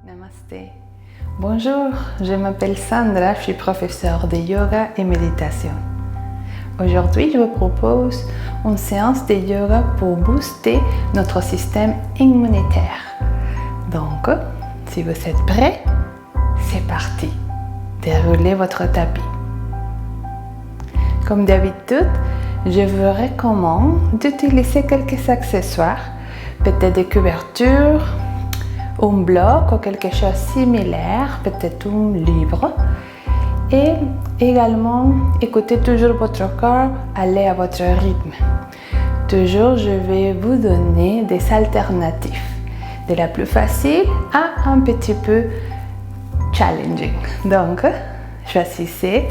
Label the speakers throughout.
Speaker 1: Namasté. Bonjour, je m'appelle Sandra, je suis professeure de yoga et méditation. Aujourd'hui, je vous propose une séance de yoga pour booster notre système immunitaire. Donc, si vous êtes prêts, c'est parti. Déroulez votre tapis. Comme d'habitude, je vous recommande d'utiliser quelques accessoires, peut-être des couvertures, un bloc ou quelque chose de similaire, peut-être un livre. Et également, écoutez toujours votre corps, allez à votre rythme. Toujours, je vais vous donner des alternatives, de la plus facile à un petit peu challenging. Donc, choisissez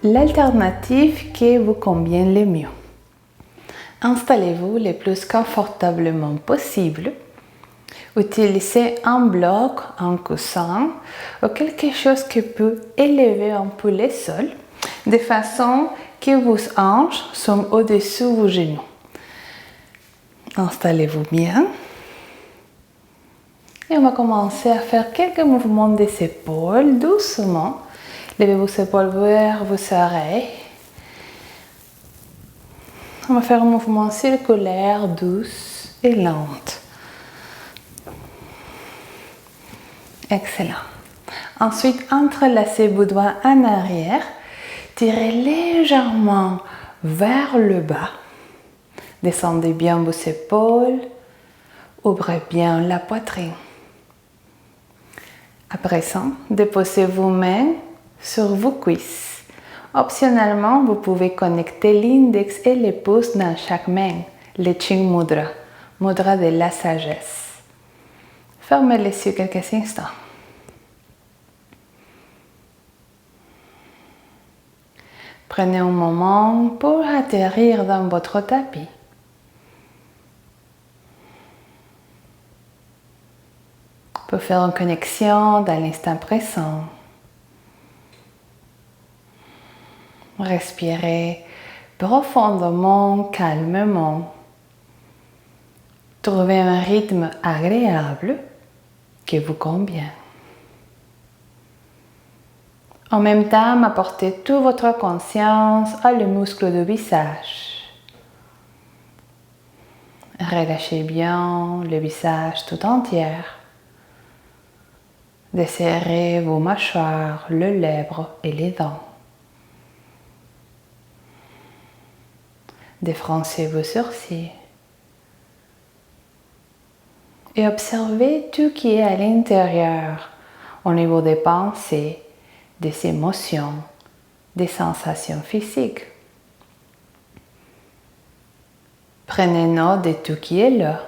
Speaker 1: l'alternative qui vous convient le mieux. Installez-vous le plus confortablement possible. Utilisez un bloc, un coussin ou quelque chose qui peut élever un peu le sol de façon que vos hanches sont au-dessus de vos genoux. Installez-vous bien. Et on va commencer à faire quelques mouvements des épaules doucement. Levez vos épaules vers vos oreilles. On va faire un mouvement circulaire, douce et lente. Excellent. Ensuite, entrelacez vos doigts en arrière. Tirez légèrement vers le bas. Descendez bien vos épaules. Ouvrez bien la poitrine. À présent, déposez vos mains sur vos cuisses. Optionnellement, vous pouvez connecter l'index et les pouces dans chaque main, le Ching Mudra, mudra de la sagesse. Fermez les yeux quelques instants. Prenez un moment pour atterrir dans votre tapis. Pour faire une connexion dans l'instant présent. Respirez profondément, calmement. Trouvez un rythme agréable qui vous convient. En même temps, apportez toute votre conscience à le muscle du visage. Relâchez bien le visage tout entier. Desserrez vos mâchoires, les lèvres et les dents. Défroncez vos sourcils. Et observez tout qui est à l'intérieur, au niveau des pensées, des émotions, des sensations physiques. Prenez note de tout qui est là.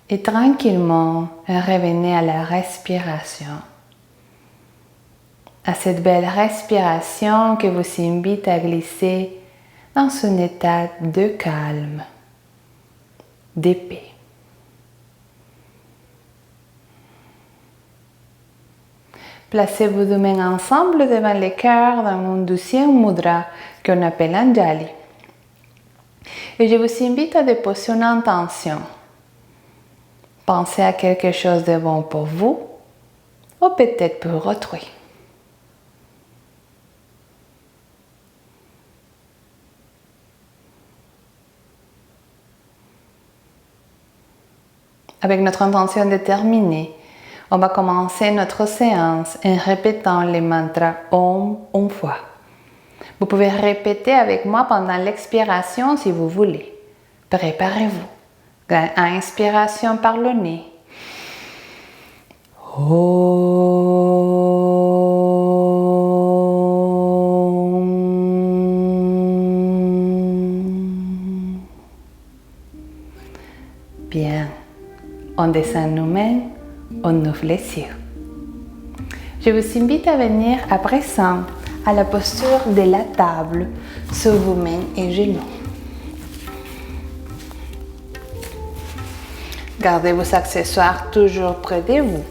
Speaker 1: Et tranquillement, revenez à la respiration. À cette belle respiration qui vous invite à glisser dans un état de calme, de paix. Placez vos deux mains ensemble devant le cœur dans un deuxième mudra qu'on appelle Anjali. Et je vous invite à déposer une intention. Pensez à quelque chose de bon pour vous ou peut-être pour autrui. Avec notre intention déterminée, on va commencer notre séance en répétant les mantras Om une fois. Vous pouvez répéter avec moi pendant l'expiration si vous voulez. Préparez-vous. Inspiration par le nez. Bien. On descend nos mains, on ouvre les yeux. Je vous invite à venir à présent à la posture de la table sur vos mains et genoux. Gardez vos accessoires toujours près de vous.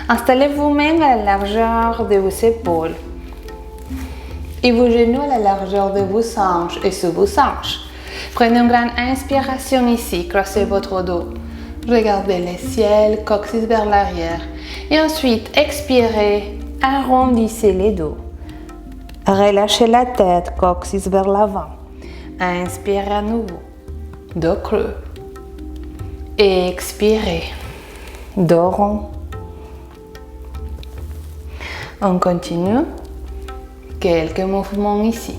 Speaker 1: Installez vos mains à la largeur de vos épaules et vos genoux à la largeur de vos hanches et sous vos hanches. Prenez une grande inspiration ici, croisez votre dos. Regardez le ciel, coccyx vers l'arrière. Et ensuite, expirez, arrondissez les dos. Relâchez la tête, coccyx vers l'avant. Inspirez à nouveau, dos creux. Expirez, dos rond. On continue. Quelques mouvements ici.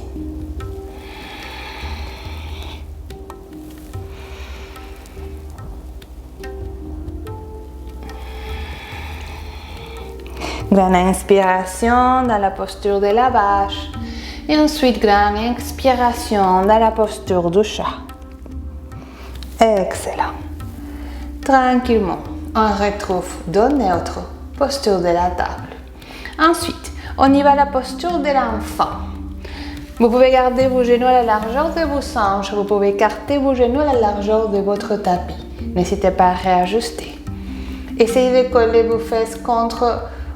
Speaker 1: Grande inspiration dans la posture de la vache. Et ensuite, grande expiration dans la posture du chat. Excellent. Tranquillement, on retrouve dos neutre, posture de la table. Ensuite, on y va à la posture de l'enfant. Vous pouvez garder vos genoux à la largeur de vos hanches. Vous pouvez écarter vos genoux à la largeur de votre tapis. N'hésitez pas à réajuster. Essayez de coller vos fesses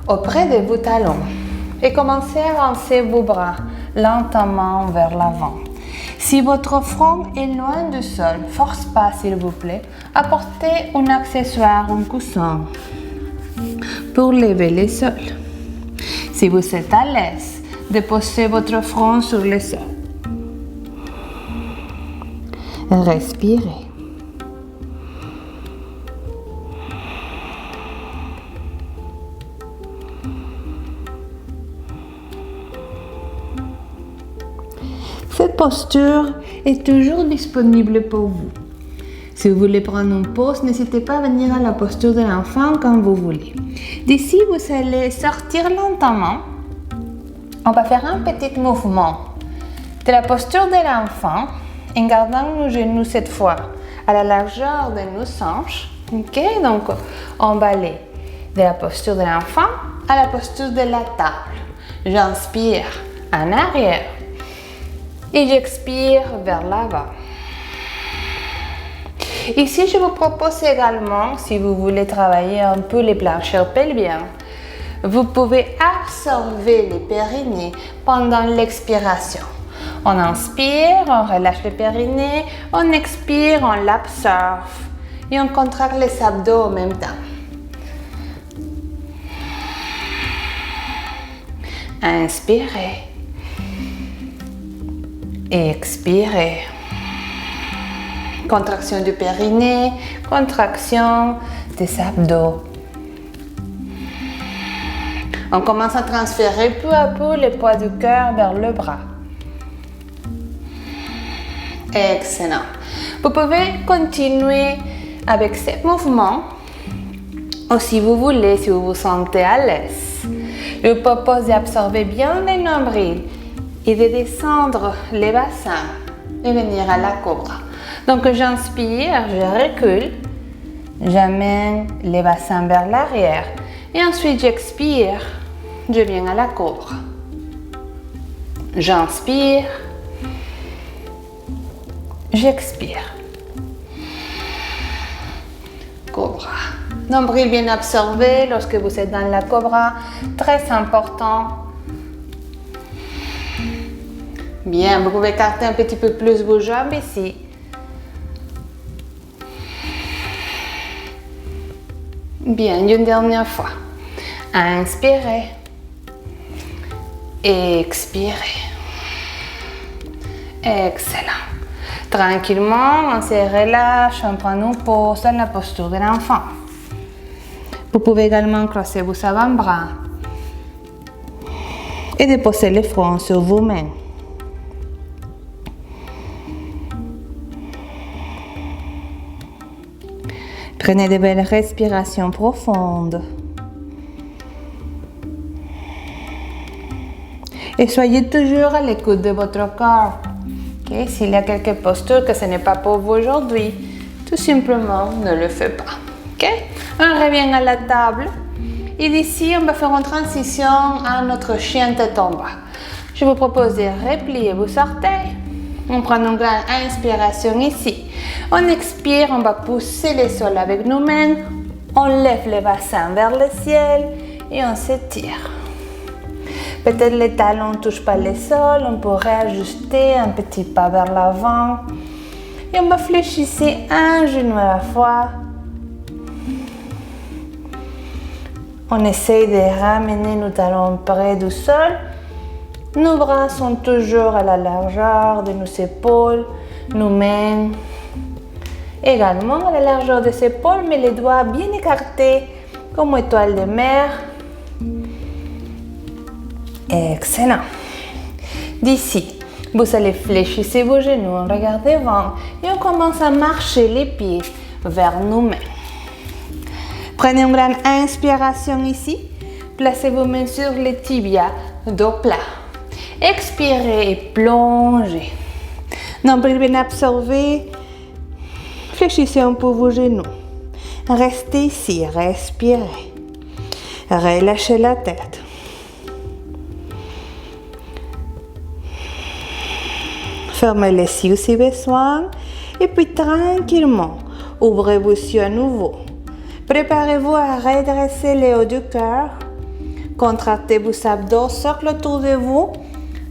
Speaker 1: auprès de vos talons. Et commencez à avancer vos bras lentement vers l'avant. Si votre front est loin du sol, force pas s'il vous plaît. Apportez un accessoire, un coussin pour lever le sol. Si vous êtes à l'aise, déposez votre front sur le sol. Respirez. Cette posture est toujours disponible pour vous. Si vous voulez prendre une pause, n'hésitez pas à venir à la posture de l'enfant quand vous voulez. D'ici, vous allez sortir lentement. On va faire un petit mouvement de la posture de l'enfant en gardant nos genoux cette fois à la largeur de nos hanches. Ok, donc on va aller de la posture de l'enfant à la posture de la table. J'inspire en arrière et j'expire vers l'avant. Ici, je vous propose également, si vous voulez travailler un peu les planchers pelviens, vous pouvez absorber les périnées pendant l'expiration. On inspire, on relâche le périnée, on expire, on l'absorbe et on contracte les abdos en même temps. Inspirez et expirez. Contraction du périnée, contraction des abdos. On commence à transférer peu à peu le poids du cœur vers le bras. Excellent. Vous pouvez continuer avec ces mouvements ou si vous voulez, si vous vous sentez à l'aise. Je vous propose d'absorber bien le nombril et de descendre les bassins et venir à la cobra. Donc j'inspire, je recule, j'amène les bassins vers l'arrière et ensuite j'expire, je viens à la cobra. J'inspire, j'expire. Cobra. Nombril bien absorbé lorsque vous êtes dans la cobra, très important. Bien, vous pouvez écarter un petit peu plus vos jambes ici. Bien, une dernière fois. Inspirez. Expirez. Excellent. Tranquillement, on se relâche, on prend une pause dans la posture de l'enfant. Vous pouvez également croiser vos avant-bras et déposer le front sur vos mains. Prenez de belles respirations profondes. Et soyez toujours à l'écoute de votre corps. Okay? S'il y a quelques postures que ce n'est pas pour vous aujourd'hui, tout simplement ne le faites pas. Okay? On revient à la table. Et d'ici, on va faire une transition à notre chien tête en bas. Je vous propose de replier vos orteils. On prend une grande inspiration ici. On expire, on va pousser le sol avec nos mains. On lève les bassins vers le ciel et on s'étire. Peut-être les talons ne touchent pas le sol. On pourrait ajuster un petit pas vers l'avant. Et on va fléchir un genou à la fois. On essaye de ramener nos talons près du sol. Nos bras sont toujours à la largeur de nos épaules, nos mains également à la largeur des épaules, mais les doigts bien écartés comme étoile de mer. Excellent. D'ici, vous allez fléchir vos genoux, regardez devant et on commence à marcher les pieds vers nos mains. Prenez une grande inspiration ici. Placez vos mains sur les tibias, dos plat. Expirez et plongez. Nombril bien absorbé. Fléchissez un peu vos genoux. Restez ici, respirez. Relâchez la tête. Fermez les yeux si besoin. Et puis tranquillement, ouvrez vos yeux à nouveau. Préparez-vous à redresser le haut du cœur. Contractez vos abdos, socle autour de vous.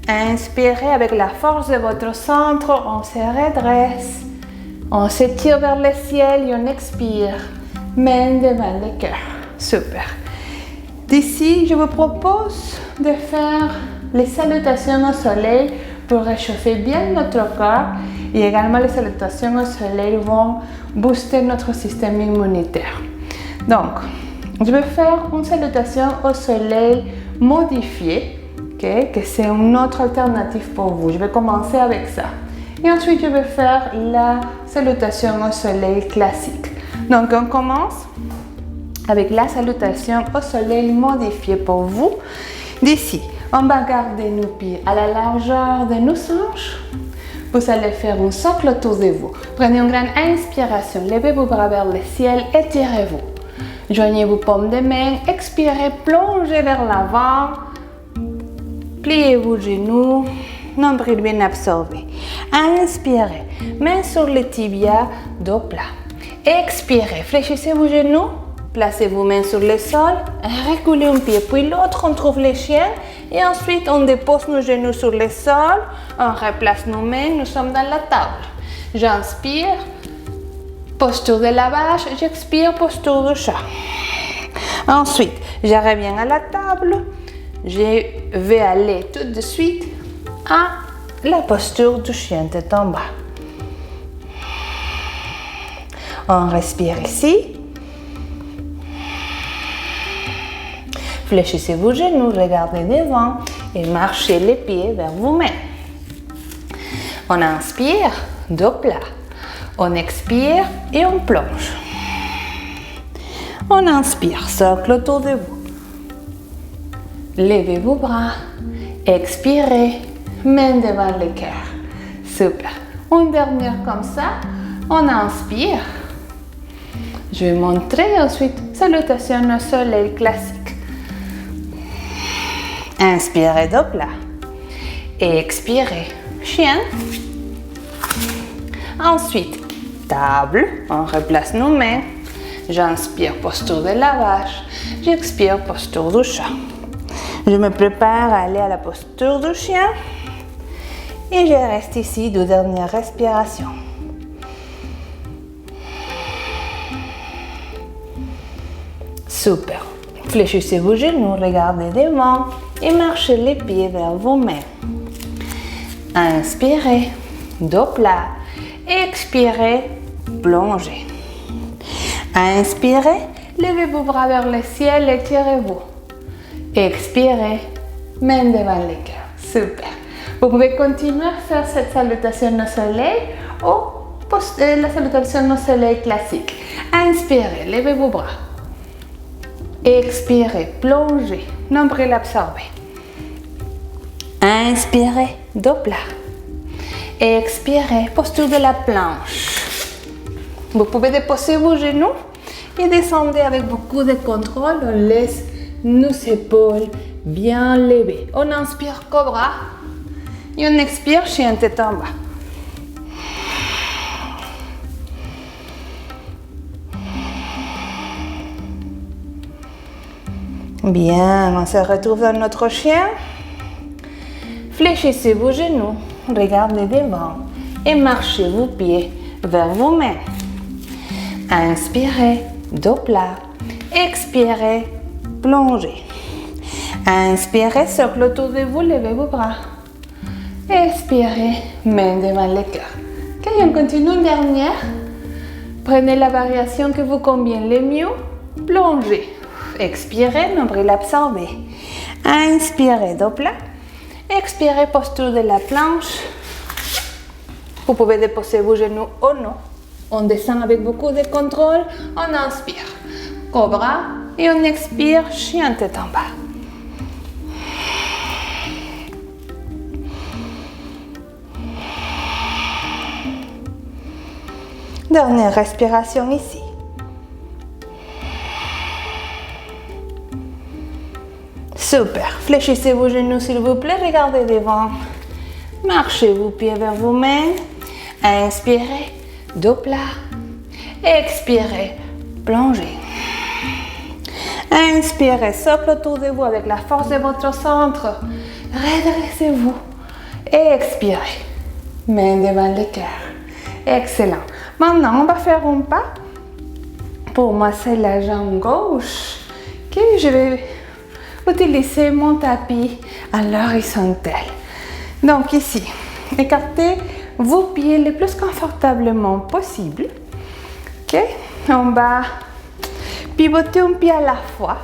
Speaker 1: Inspirez avec la force de votre centre, on se redresse. On s'étire vers le ciel et on expire. Main devant le cœur. Super. D'ici, je vous propose de faire les salutations au soleil pour réchauffer bien notre corps. Et également, les salutations au soleil vont booster notre système immunitaire. Donc, je vais faire une salutation au soleil modifiée, okay, que c'est une autre alternative pour vous. Je vais commencer avec ça. Et ensuite, je vais faire la salutation au soleil classique. Donc, on commence avec la salutation au soleil modifiée pour vous. D'ici, on va garder nos pieds à la largeur de nos hanches. Vous allez faire un socle autour de vous. Prenez une grande inspiration, levez vos bras vers le ciel, étirez-vous. Joignez vos paumes de main, expirez, plongez vers l'avant. Pliez vos genoux, nombril bien absorbé. Inspirez, main sur les tibias, dos plat. Expirez, fléchissez vos genoux, placez vos mains sur le sol, reculez un pied puis l'autre, on trouve les chiens et ensuite on dépose nos genoux sur le sol, on replace nos mains, nous sommes dans la table. J'inspire, posture de la vache, j'expire, posture du chat. Ensuite, je reviens à la table, je vais aller tout de suite à la posture du chien tête en bas. On respire ici. Fléchissez vos genoux, regardez devant et marchez les pieds vers vos mains. On inspire, dos plat. On expire et on plonge. On inspire, socle autour de vous. Levez vos bras, expirez, main devant le cœur. Super. Une dernière comme ça. On inspire. Je vais montrer ensuite salutation au soleil classique. Inspirez, dos plat. Et expirez, chien. Ensuite, table. On replace nos mains. J'inspire, posture de la vache. J'expire, posture du chat. Je me prépare à aller à la posture du chien. Et je reste ici 2 dernières respirations. Super. Fléchissez vos genoux, regardez devant et marchez les pieds vers vos mains. Inspirez, dos plat. Expirez, plongez. Inspirez, levez vos bras vers le ciel, étirez-vous. Expirez, main devant le cœur. Super. Vous pouvez continuer à faire cette salutation au soleil ou la salutation au soleil classique. Inspirez, levez vos bras. Expirez, plongez, nombril absorbé. Inspirez, dos plat. Expirez, posture de la planche. Vous pouvez déposer vos genoux et descendre avec beaucoup de contrôle. On laisse nos épaules bien levées. On inspire cobra et on expire chien tête en bas. Bien, on se retrouve dans notre chien. Fléchissez vos genoux, regardez devant et marchez vos pieds vers vos mains. Inspirez, dos plat. Expirez, plongez. Inspirez, cercle autour de vous, levez vos bras. Expirez, main devant le cœur. Ok, on continue une dernière. Prenez la variation que vous convient le mieux. Plongez. Expirez, nombril absorbé. Inspirez, dos plat. Expirez, posture de la planche. Vous pouvez déposer vos genoux ou non. On descend avec beaucoup de contrôle. On inspire. Cobra. Et on expire, chien tête en bas. Dernière respiration ici. Super. Fléchissez vos genoux s'il vous plaît. Regardez devant. Marchez vos pieds vers vos mains. Inspirez. Dos plat. Expirez. Plongez. Inspirez. Socle autour de vous avec la force de votre centre. Redressez-vous. Expirez. Main devant le cœur. Excellent. Maintenant, on va faire un pas pour masser la jambe gauche. Ok, je vais utiliser mon tapis à l'horizontale. Donc ici, écartez vos pieds le plus confortablement possible. Ok, on va pivoter un pied à la fois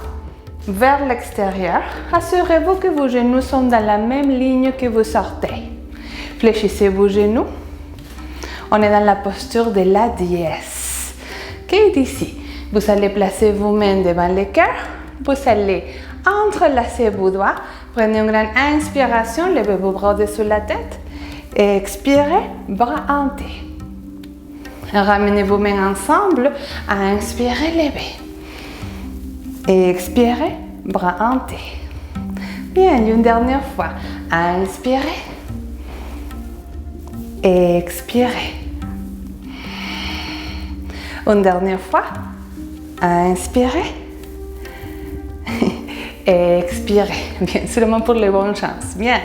Speaker 1: vers l'extérieur. Assurez-vous que vos genoux sont dans la même ligne que vos orteils. Fléchissez vos genoux. On est dans la posture de la dièse. Ok, d'ici, vous allez placer vos mains devant le cœur. Vous allez entrelacer vos doigts. Prenez une grande inspiration, levez vos bras au-dessus de la tête. Expirez, bras en T. Ramenez vos mains ensemble. Inspirez, levez. Expirez, bras en T. Bien, une dernière fois. Inspirez. Expirez. Une dernière fois. Inspirez. Expirez. Bien, seulement pour les bonnes chances. Bien.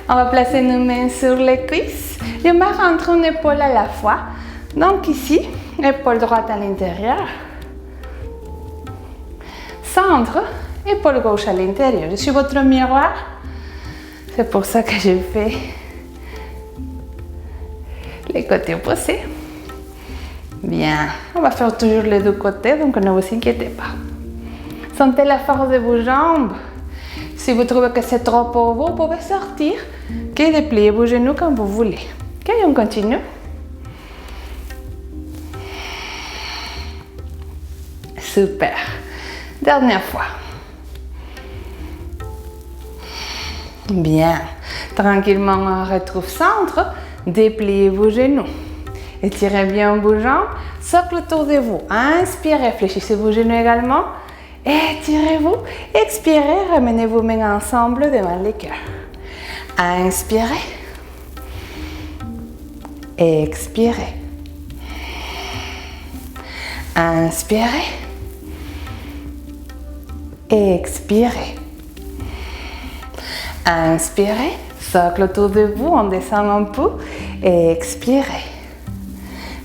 Speaker 1: On va placer nos mains sur les cuisses. Et on va rentrer une épaule à la fois. Donc ici, épaule droite à l'intérieur. Centre, épaule gauche à l'intérieur. Je suis votre miroir. C'est pour ça que je fais les côtés opposés. Bien, on va faire toujours les deux côtés, donc ne vous inquiétez pas. Sentez la force de vos jambes. Si vous trouvez que c'est trop pour vous, vous pouvez sortir. Ok, dépliez vos genoux comme vous voulez. Ok, on continue. Super. Dernière fois. Bien. Tranquillement, on retrouve centre. Dépliez vos genoux. Étirez bien vos jambes. Socle autour de vous. Inspirez, fléchissez vos genoux également. Étirez-vous. Expirez, ramenez vos mains ensemble devant le cœur. Inspirez. Expirez. Inspirez. Expirez. Inspirez. Socle autour de vous, on descend un peu. Expirez.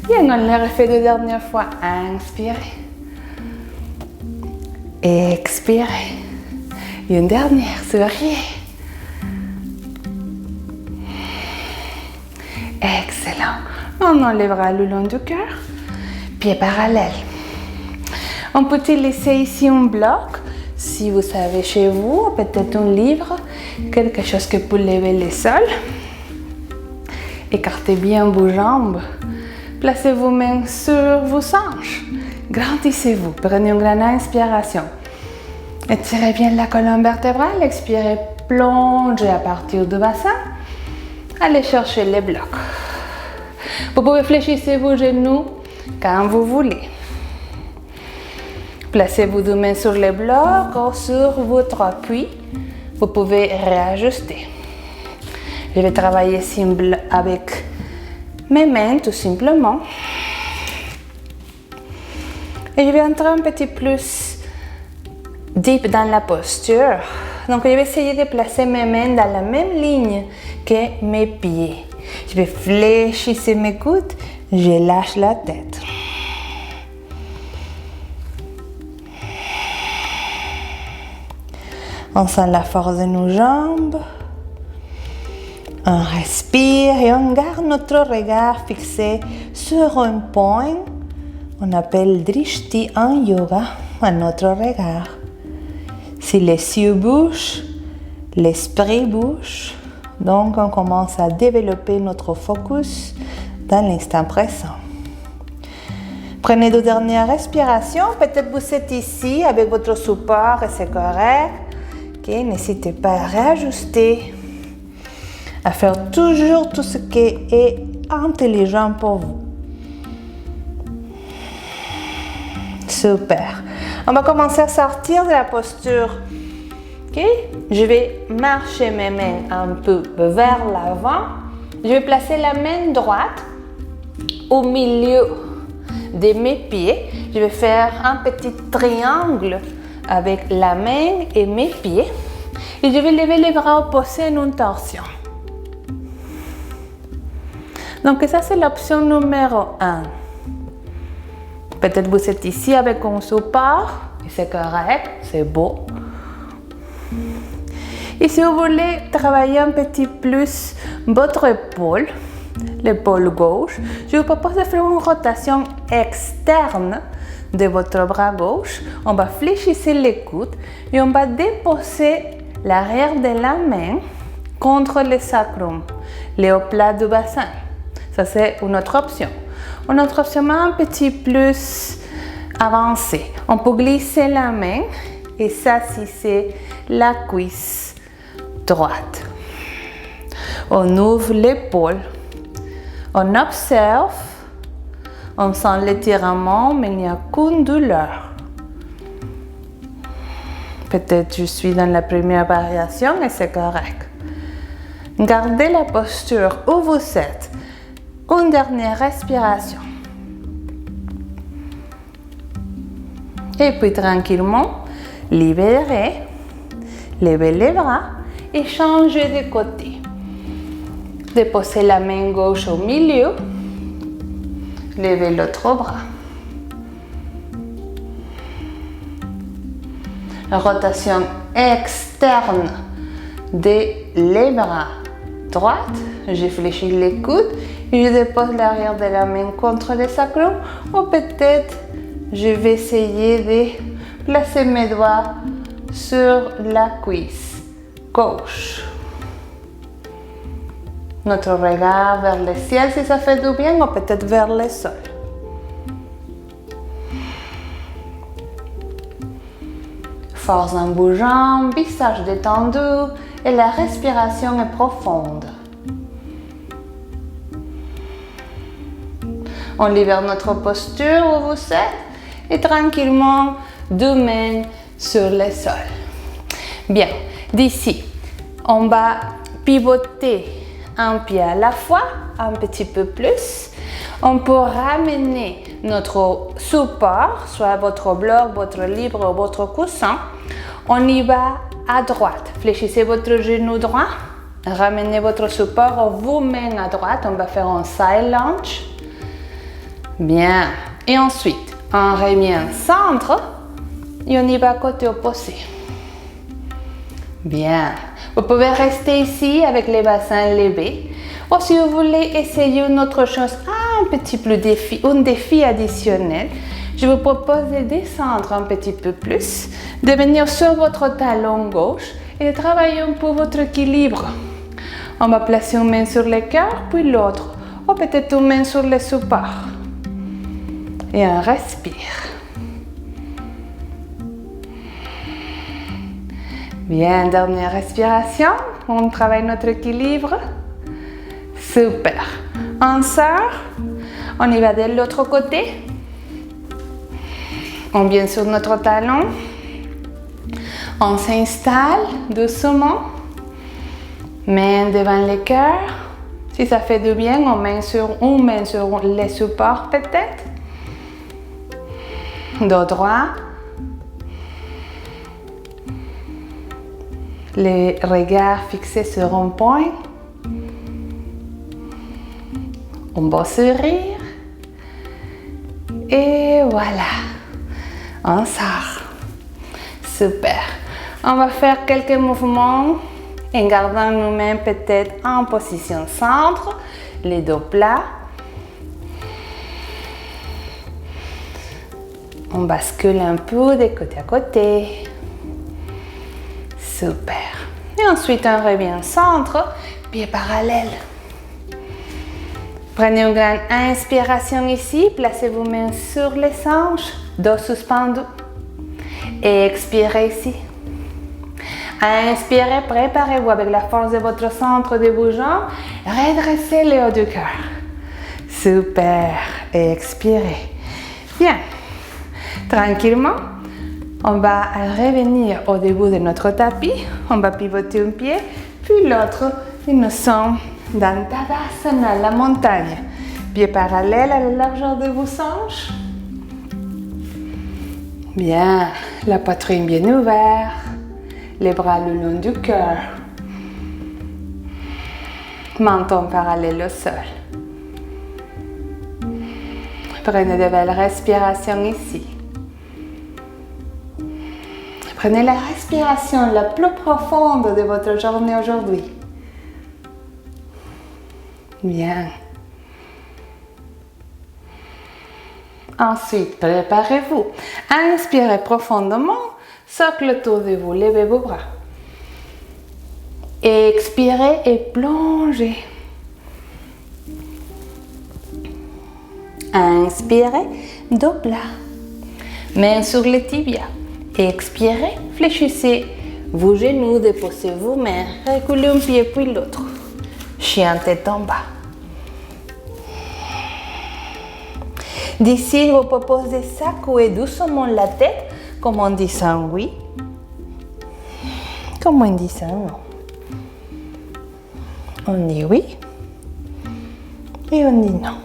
Speaker 1: Bien, on le refait deux dernières fois. Inspirez. Expirez. Et une dernière, souriez. Excellent. On enlèvera le long du cœur. Pieds parallèles. On peut utiliser ici un bloc. Si vous savez chez vous, peut-être un livre, quelque chose que pour lever le sol. Écartez bien vos jambes. Placez vos mains sur vos hanches. Grandissez-vous. Prenez une grande inspiration. Étirez bien la colonne vertébrale. Expirez, plongez à partir du bassin. Allez chercher les blocs. Vous pouvez fléchir vos genoux quand vous voulez. Placez vos deux mains sur les blocs ou sur votre appui. Vous pouvez réajuster. Je vais travailler avec mes mains tout simplement. Et je vais entrer un petit plus deep dans la posture. Donc je vais essayer de placer mes mains dans la même ligne que mes pieds. Je vais fléchir mes coudes, je lâche la tête. On sent la force de nos jambes. On respire et on garde notre regard fixé sur un point. On appelle Drishti en yoga à notre regard. Si les yeux bougent, l'esprit bouge. Donc on commence à développer notre focus dans l'instant présent. Prenez deux dernières respirations. Peut-être vous êtes ici avec votre support et c'est correct. Okay, n'hésitez pas à réajuster, à faire toujours tout ce qui est intelligent pour vous. Super. On va commencer à sortir de la posture. Okay? Je vais marcher mes mains un peu vers l'avant. Je vais placer la main droite au milieu de mes pieds. Je vais faire un petit triangle avec la main et mes pieds. Et je vais lever les bras opposés en une torsion. Donc ça c'est l'option numéro 1. Peut-être vous êtes ici avec un support, et c'est correct, c'est beau. Et si vous voulez travailler un petit plus votre épaule, l'épaule gauche, je vous propose de faire une rotation externe de votre bras gauche. On va fléchir les coudes et on va déposer l'arrière de la main contre le sacrum, le haut plat du bassin. Ça, c'est une autre option. Une autre option un petit plus avancée. On peut glisser la main et s'assisser la cuisse droite. On ouvre l'épaule. On observe. On sent l'étirement, mais il n'y a qu'une douleur. Peut-être je suis dans la première variation et c'est correct. Gardez la posture où vous êtes. Une dernière respiration. Et puis tranquillement, libérez, levez les bras et changez de côté. Déposez la main gauche au milieu. Levez l'autre bras. Rotation externe des les bras droite. Je fléchis les coudes et je dépose l'arrière de la main contre le sacrum. Ou peut-être je vais essayer de placer mes doigts sur la cuisse gauche. Notre regard vers le ciel si ça fait du bien ou peut-être vers le sol. Force en bougeant, visage détendu et la respiration est profonde. On libère notre posture où vous êtes et tranquillement deux mains sur le sol. Bien, d'ici, on va pivoter un pied à la fois, un petit peu plus. On peut ramener notre support, soit votre bloc, votre livre ou votre coussin. On y va à droite. Fléchissez votre genou droit. Ramenez votre support vous-même à droite. On va faire un side lunge. Bien. Et ensuite, on remet en centre et on y va côté opposé. Bien. Vous pouvez rester ici avec les bassins levés. Ou si vous voulez essayer une autre chose, un petit peu un défi additionnel, je vous propose de descendre un petit peu plus, de venir sur votre talon gauche et de travailler un peu votre équilibre. On va placer une main sur le cœur, puis l'autre, ou peut-être une main sur le support. Et on respire. Bien, dernière respiration. On travaille notre équilibre. Super. On sort. On y va de l'autre côté. On vient sur notre talon. On s'installe doucement. Main devant le cœur. Si ça fait du bien, on met sur les supports peut-être. Dos droit. Les regards fixés sur un point. Un beau sourire. Et voilà. On sort. Super. On va faire quelques mouvements en gardant nos mains peut-être en position centre, les dos plats. On bascule un peu de côté à côté. Super. Et ensuite, on revient au centre, pieds parallèles. Prenez une grande inspiration ici, placez vos mains sur les hanches, dos suspendu. Et expirez ici. Inspirez, préparez-vous avec la force de votre centre de vos jambes. Redressez le haut du cœur. Super. Et expirez. Bien. Tranquillement, on va revenir au début de notre tapis. On va pivoter un pied, puis l'autre. Et nous sommes dans Tadasana, la montagne. Pieds parallèles à la largeur de vos hanches. Bien, la poitrine bien ouverte, les bras le long du cœur. Menton parallèle au sol. Prenez de belles respirations ici. Prenez la respiration la plus profonde de votre journée aujourd'hui. Bien. Ensuite, préparez-vous. Inspirez profondément, socle autour de vous, levez vos bras. Expirez et plongez. Inspirez, dos plat. Mains sur les tibias. Expirez, fléchissez vos genoux, déposez vos mains, reculez un pied puis l'autre. Chien tête en bas. D'ici, vous proposez secouer doucement la tête, comme on dit ça oui, comme on dit ça non. On dit oui et on dit non.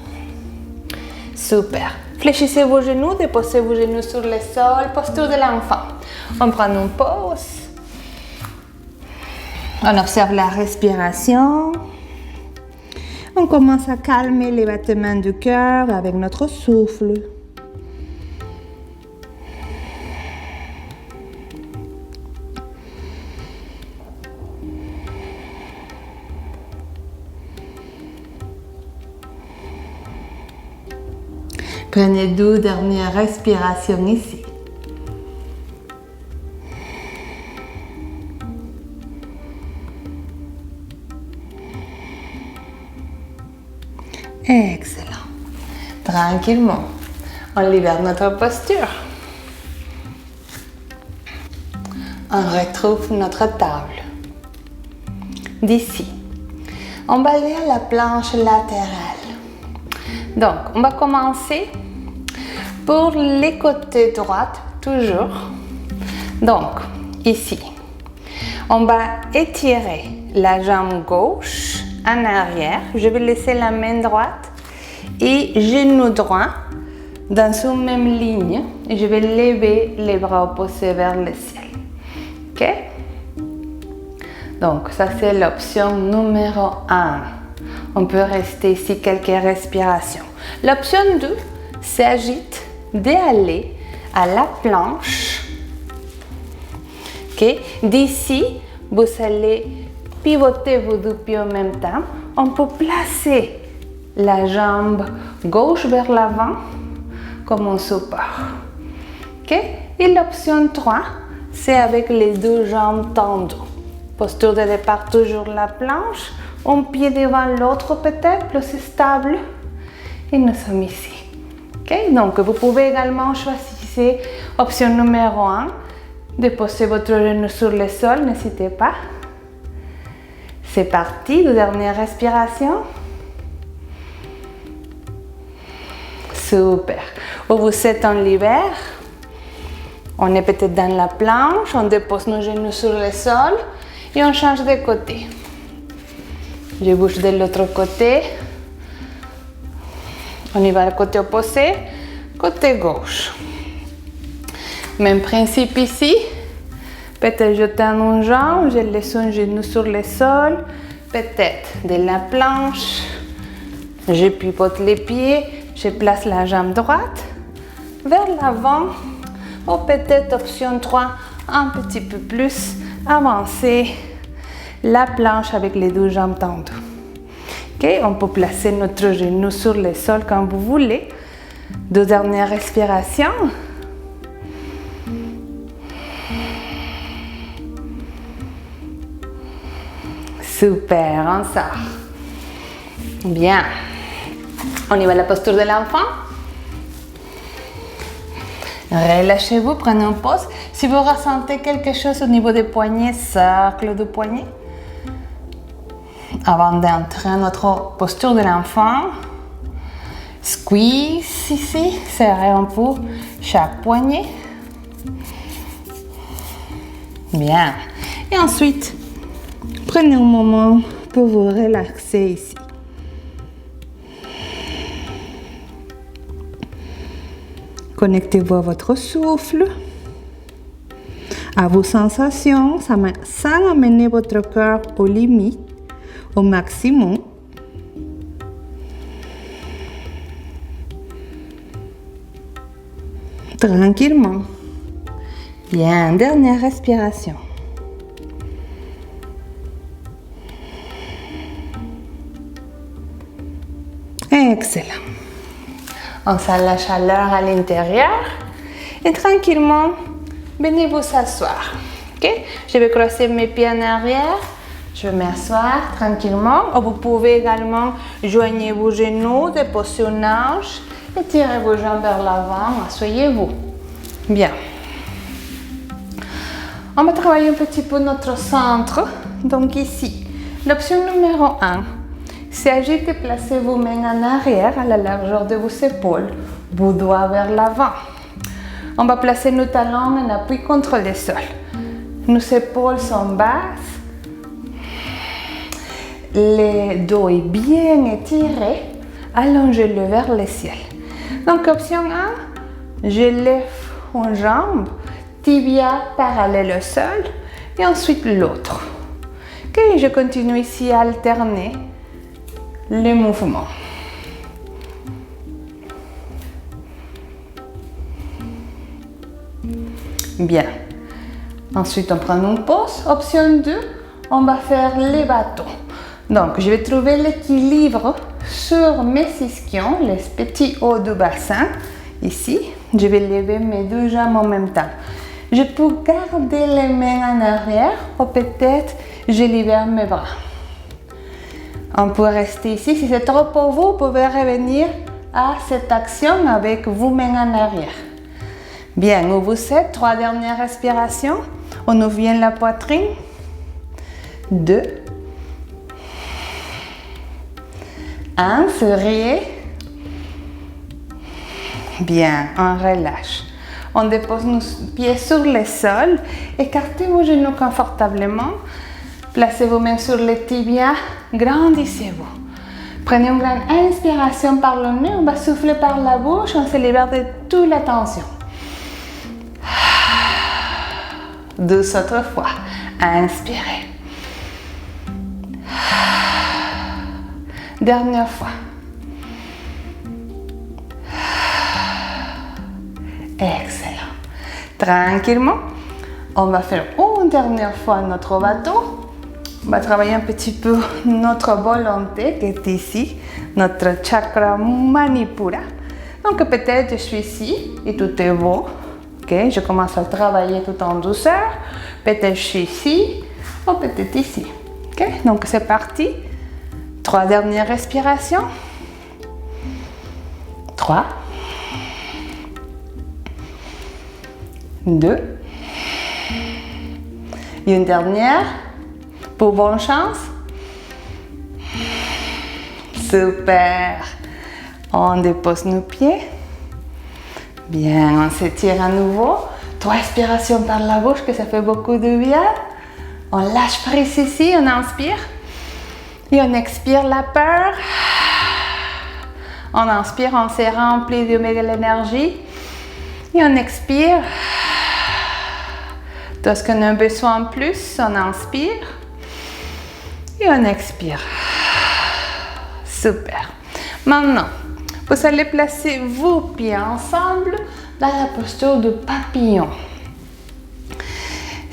Speaker 1: Super. Fléchissez vos genoux, déposez vos genoux sur le sol, posture de l'enfant. On prend une pause. On observe la respiration. On commence à calmer les battements du cœur avec notre souffle. Prenez 2 dernières respirations ici. Excellent. Tranquillement, on libère notre posture. On retrouve notre table. D'ici, on va aller à la planche latérale. Donc, on va commencer pour les côtés droits, toujours. Donc, ici, on va étirer la jambe gauche en arrière. Je vais laisser la main droite et genou droit dans une même ligne. Et je vais lever les bras opposés vers le ciel. OK? Donc, ça c'est l'option numéro 1. On peut rester ici quelques respirations. L'option 2 s'agit d'aller à la planche. Okay. D'ici, vous allez pivoter vos 2 pieds en même temps. On peut placer la jambe gauche vers l'avant comme un support. Okay. Et l'option 3, c'est avec les 2 jambes tendues. Posture de départ, toujours la planche. Un pied devant l'autre peut-être, plus stable. Et nous sommes ici. Okay? Donc, vous pouvez également choisir option numéro 1. Déposez votre genou sur le sol, n'hésitez pas. C'est parti, 2 dernières respirations. Super. Où vous êtes en l'hiver. On est peut-être dans la planche, on dépose nos genoux sur le sol et on change de côté. Je bouge de l'autre côté. On y va au côté opposé, côté gauche. Même principe ici. Peut-être je tends une jambe, je laisse un genou sur le sol. Peut-être de la planche. Je pivote les pieds, je place la jambe droite vers l'avant. Ou peut-être option 3, un petit peu plus, avancer la planche avec les deux jambes tendues. Okay? On peut placer notre genou sur le sol comme vous voulez. Deux dernières respirations. Super, on sort. Bien. On y va à la posture de l'enfant. Relâchez-vous, prenez une pause. Si vous ressentez quelque chose au niveau des poignets, cercle de poignet. Avant d'entrer dans notre posture de l'enfant, squeeze ici, serrez un peu chaque poignet. Bien. Et ensuite, prenez un moment pour vous relaxer ici. Connectez-vous à votre souffle, à vos sensations, sans amener votre cœur aux limites, au maximum. Tranquillement. Bien, dernière respiration. Excellent. On sent la chaleur à l'intérieur et tranquillement, venez vous asseoir. Okay? Je vais crosser mes pieds en arrière. Je vais m'asseoir tranquillement. Vous pouvez également joindre vos genoux, déposer une hanche et tirer vos jambes vers l'avant. Asseyez-vous. Bien. On va travailler un petit peu notre centre. Donc ici, l'option numéro 1. Il s'agit de placer vos mains en arrière à la largeur de vos épaules, vos doigts vers l'avant. On va placer nos talons en appui contre le sol. Nos épaules sont basses. Le dos est bien étiré. Allongez-le vers le ciel. Donc option 1, je lève une jambe, tibia parallèle au sol et ensuite l'autre. Okay, je continue ici à alterner les mouvements. Bien. Ensuite, on prend une pause. Option 2, on va faire les bâtons. Donc, je vais trouver l'équilibre sur mes ischions, les petits hauts du bassin. Ici, je vais lever mes deux jambes en même temps. Je peux garder les mains en arrière ou peut-être je libère mes bras. On peut rester ici. Si c'est trop pour vous, vous pouvez revenir à cette action avec vos mains en arrière. Bien, où vous êtes, 3 dernières respirations. On ouvre bien la poitrine. 2. 1, souriez. Bien, on relâche. On dépose nos pieds sur le sol. Écartez vos genoux confortablement. Placez vos mains sur les tibias. Grandissez-vous. Prenez une grande inspiration par le nez. On va souffler par la bouche. On se libère de toute la tension. 2 autres fois. Inspirez. Dernière fois. Excellent. Tranquillement, on va faire une dernière fois notre bateau. On va travailler un petit peu notre volonté qui est ici, notre chakra Manipura. Donc peut-être je suis ici et tout est beau. Okay, je commence à travailler tout en douceur. Peut-être je suis ici ou peut-être ici. Okay, donc c'est parti. 3 dernières respirations. 3. 2. Et une dernière. Pour bonne chance. Super. On dépose nos pieds. Bien, on s'étire à nouveau. 3 respirations par la bouche, que ça fait beaucoup de bien. On lâche prise ici, on inspire. Et on expire la peur. On inspire, on se remplit de l'énergie. Et on expire. Tout ce qu'on a besoin en plus, on inspire. Et on expire. Super. Maintenant, vous allez placer vos pieds ensemble dans la posture de papillon.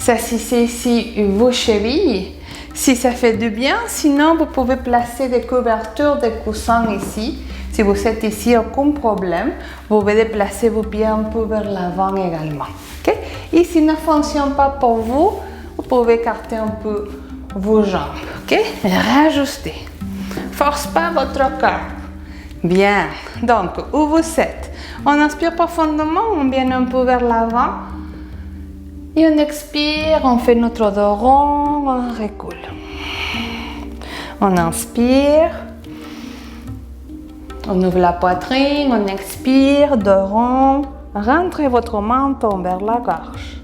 Speaker 1: S'asseyez ici vos chevilles. Si ça fait du bien, sinon vous pouvez placer des couvertures, des coussins ici. Si vous êtes ici, aucun problème. Vous pouvez déplacer vos pieds un peu vers l'avant également. Okay? Et si ça ne fonctionne pas pour vous, vous pouvez écarter un peu vos jambes. Okay? Rajustez. Force pas votre corps. Bien. Donc, où vous êtes? On inspire profondément, on vient un peu vers l'avant. Et on expire, on fait notre dos rond, on recule. On inspire. On ouvre la poitrine, on expire, dos rond. Rentrez votre menton vers la gorge.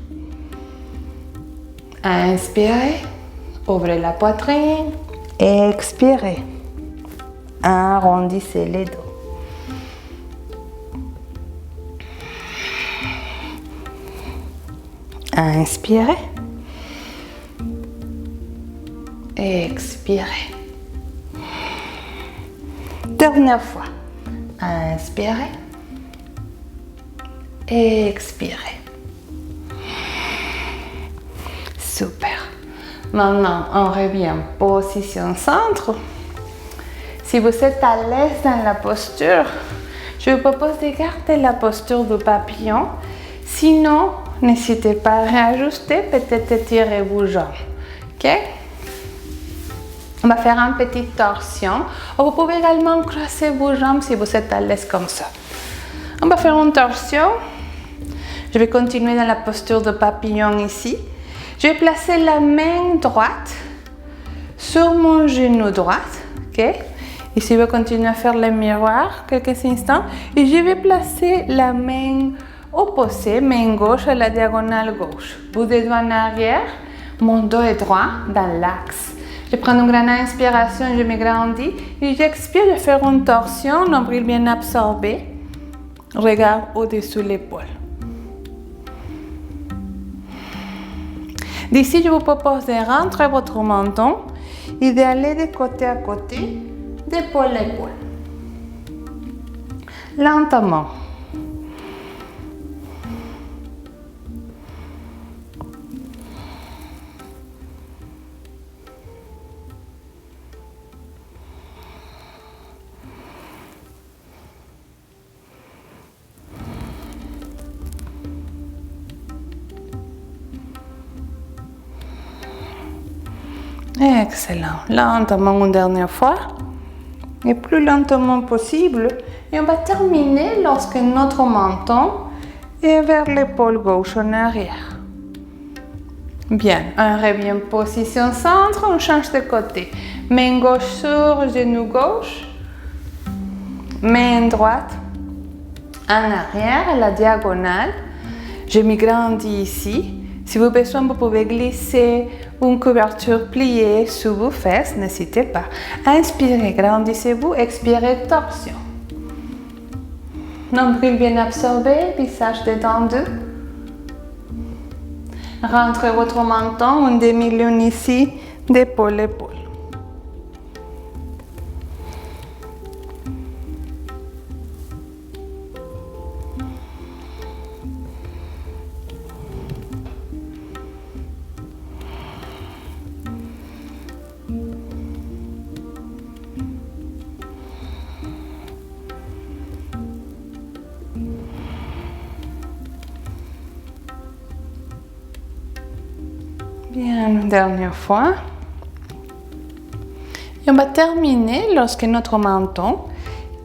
Speaker 1: Inspirez, ouvrez la poitrine. Expirez. Arrondissez les dos. Inspirez. Expirez. Dernière fois. Inspirez. Expirez. Super. Maintenant, on revient position centre. Si vous êtes à l'aise dans la posture, je vous propose de garder la posture du papillon. Sinon, n'hésitez pas à réajuster, peut-être étirer vos jambes. Ok? On va faire une petite torsion. Vous pouvez également croiser vos jambes si vous êtes à l'aise comme ça. On va faire une torsion. Je vais continuer dans la posture de papillon ici. Je vais placer la main droite sur mon genou droit. Ok? Ici, je vais continuer à faire le miroir quelques instants. Et je vais placer la main opposée, main gauche à la diagonale gauche. Bout des doigts en arrière, mon dos est droit dans l'axe. Je prends une grande inspiration, je me grandis. Et j'expire, je fais une torsion, nombril bien absorbé. Regard au-dessus de l'épaule. D'ici, je vous propose de rentrer votre menton et d'aller de côté à côté, d'épaule à épaule. Lentement. Excellent. Lentement une dernière fois. Et plus lentement possible. Et on va terminer lorsque notre menton est vers l'épaule gauche en arrière. Bien. On revient position centre. On change de côté. Main gauche sur genou gauche. Main droite en arrière à la diagonale. Je me grandis ici. Si vous avez besoin, vous pouvez glisser une couverture pliée sous vos fesses, n'hésitez pas. Inspirez, grandissez-vous, expirez, torsion. Nombril bien absorbé, visage détendu. Rentrez votre menton, une demi-lune ici, d'épaule à épaule. Bien, une dernière fois. Et on va terminer lorsque notre menton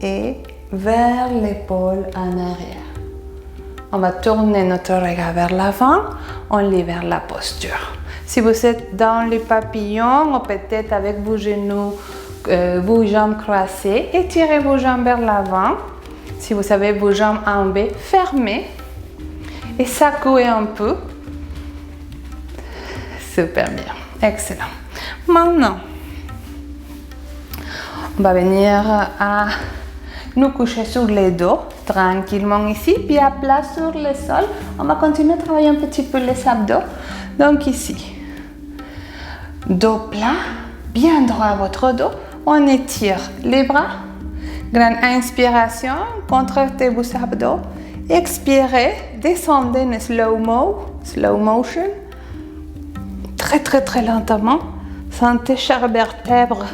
Speaker 1: est vers l'épaule en arrière. On va tourner notre regard vers l'avant, on libère la posture. Si vous êtes dans les papillons ou peut-être avec vos genoux, vos jambes croisées, étirez vos jambes vers l'avant. Si vous avez vos jambes en B, fermez et secouez un peu. Super bien, excellent. Maintenant, on va venir à nous coucher sur les dos, tranquillement ici, puis à plat sur le sol. On va continuer à travailler un petit peu les abdos. Donc ici, dos plat, bien droit votre dos. On étire les bras. Grande inspiration, contractez vos abdos. Expirez, descendez en slow motion. très lentement. Sentez chaque vertèbre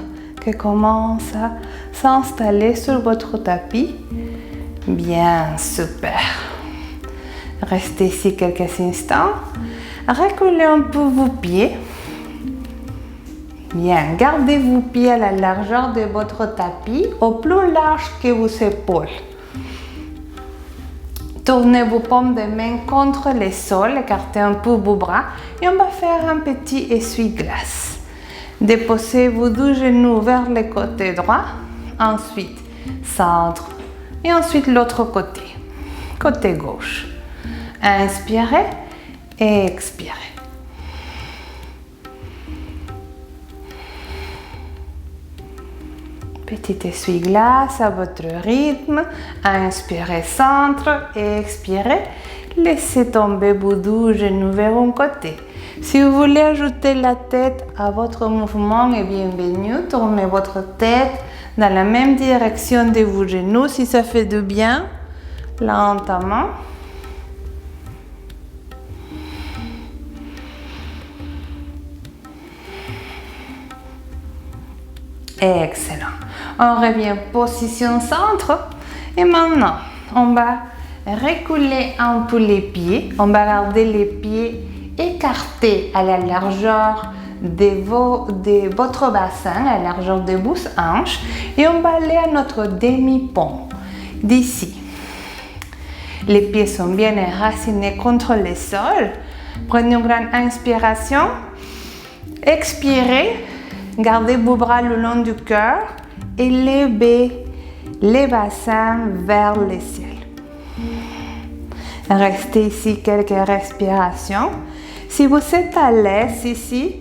Speaker 1: qui commence à s'installer sur votre tapis. Bien, super. Restez ici quelques instants. Reculez un peu vos pieds. Bien, gardez vos pieds à la largeur de votre tapis, au plus large que vos épaules. Tournez vos paumes de main contre le sol, écartez un peu vos bras et on va faire un petit essuie-glace. Déposez vos deux genoux vers le côté droit, ensuite centre et ensuite l'autre côté gauche. Inspirez et expirez. Petit essuie-glace à votre rythme. Inspirez centre et expirez. Laissez tomber vos deux genoux vers un côté. Si vous voulez ajouter la tête à votre mouvement, et bienvenue. Tournez votre tête dans la même direction de vos genoux si ça fait du bien. Lentement. Excellent. On revient position centre et maintenant on va reculer un peu les pieds. On va garder les pieds écartés à la largeur de votre bassin, à la largeur de vos hanches et on va aller à notre demi-pont d'ici. Les pieds sont bien enracinés contre le sol. Prenez une grande inspiration. Expirez. Gardez vos bras le long du cœur et levez les bassins vers le ciel. Restez ici quelques respirations. Si vous êtes à l'aise ici,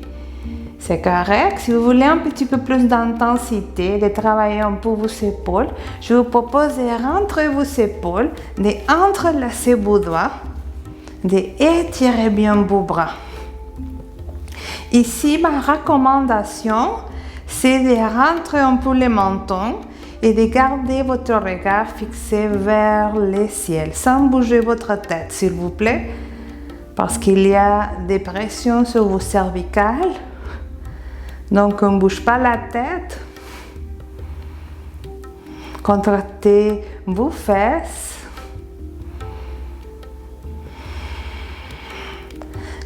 Speaker 1: c'est correct. Si vous voulez un petit peu plus d'intensité, de travailler un peu vos épaules, je vous propose de rentrer vos épaules, d'entrelacer vos doigts, d'étirer bien vos bras. Ici, ma recommandation, c'est de rentrer un peu le menton et de garder votre regard fixé vers le ciel, sans bouger votre tête, s'il vous plaît, parce qu'il y a des pressions sur vos cervicales. Donc, on ne bouge pas la tête. Contractez vos fesses.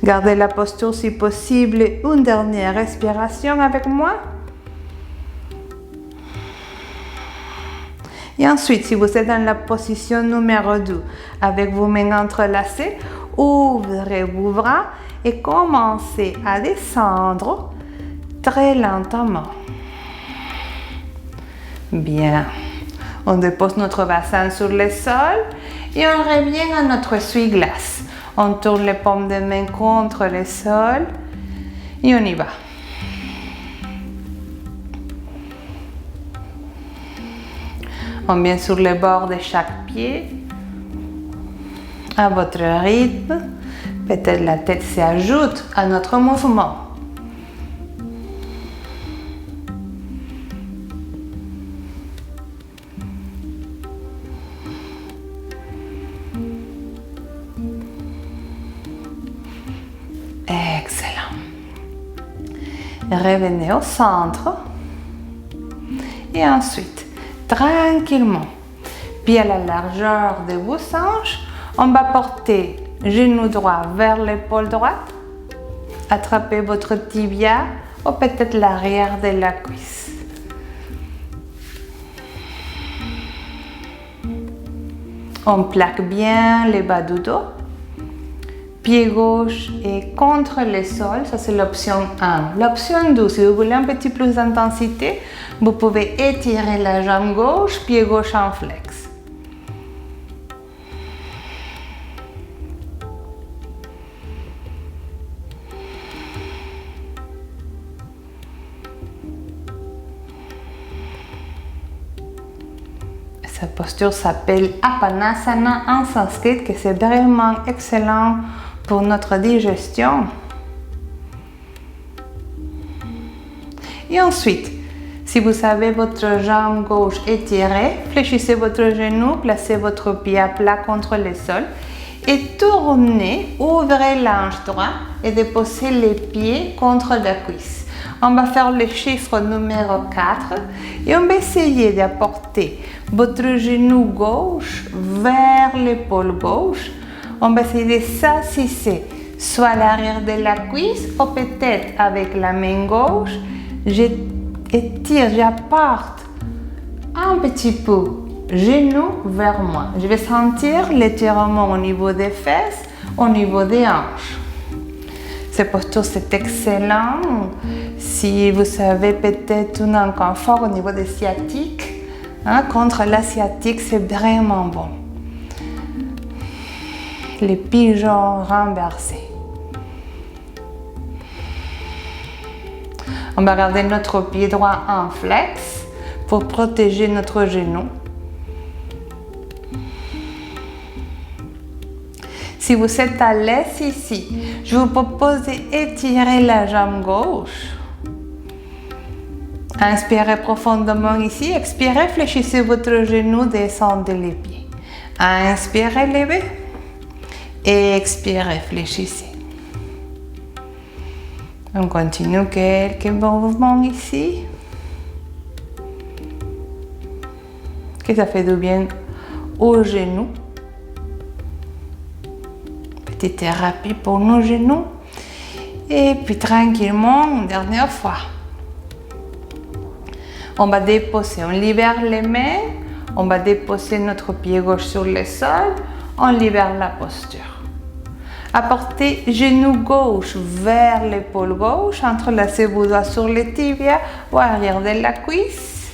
Speaker 1: Gardez la posture si possible. Une dernière respiration avec moi. Et ensuite, si vous êtes dans la position numéro 2, avec vos mains entrelacées, ouvrez vos bras et commencez à descendre très lentement. Bien. On dépose notre bassin sur le sol et on revient à notre essuie-glace. On tourne les paumes de main contre le sol et on y va. On vient sur le bord de chaque pied, à votre rythme. Peut-être la tête s'ajoute à notre mouvement. Excellent. Revenez au centre et ensuite, tranquillement, pied à la largeur de vos hanches, on va porter genou droit vers l'épaule droite, attrapez votre tibia ou peut-être l'arrière de la cuisse. On plaque bien les bas du dos. Pied gauche est contre le sol, ça c'est l'option 1. L'option 2, si vous voulez un petit plus d'intensité, vous pouvez étirer la jambe gauche, pied gauche en flex. Cette posture s'appelle Apanasana en sanskrit, que c'est vraiment excellent pour notre digestion. Et ensuite, si vous avez votre jambe gauche étirée, fléchissez votre genou, placez votre pied à plat contre le sol Et tournez, ouvrez l'ange droit et déposez les pieds contre la cuisse. On va faire le chiffre numéro 4 et on va essayer d'apporter votre genou gauche vers l'épaule gauche. On va essayer de s'assister soit à l'arrière de la cuisse ou peut-être avec la main gauche. J'étire, j'apporte un petit peu genou vers moi. Je vais sentir l'étirement au niveau des fesses, au niveau des hanches. Cette posture, c'est excellent. Si vous avez peut-être un inconfort au niveau des sciatiques, contre la sciatique, c'est vraiment bon. Les pigeons renversés. On va garder notre pied droit en flex pour protéger notre genou. Si vous êtes à l'aise ici, je vous propose d'étirer la jambe gauche. Inspirez profondément ici, expirez, fléchissez votre genou, descendez les pieds. Inspirez, levez. Et expirez, fléchissez. On continue quelques mouvements ici. Que ça fait du bien aux genoux. Petite thérapie pour nos genoux. Et puis tranquillement, une dernière fois. On va déposer, on libère les mains. On va déposer notre pied gauche sur le sol. On libère la posture. Apportez genou gauche vers l'épaule gauche, entrelacez vos doigts sur les tibias ou arrière de la cuisse.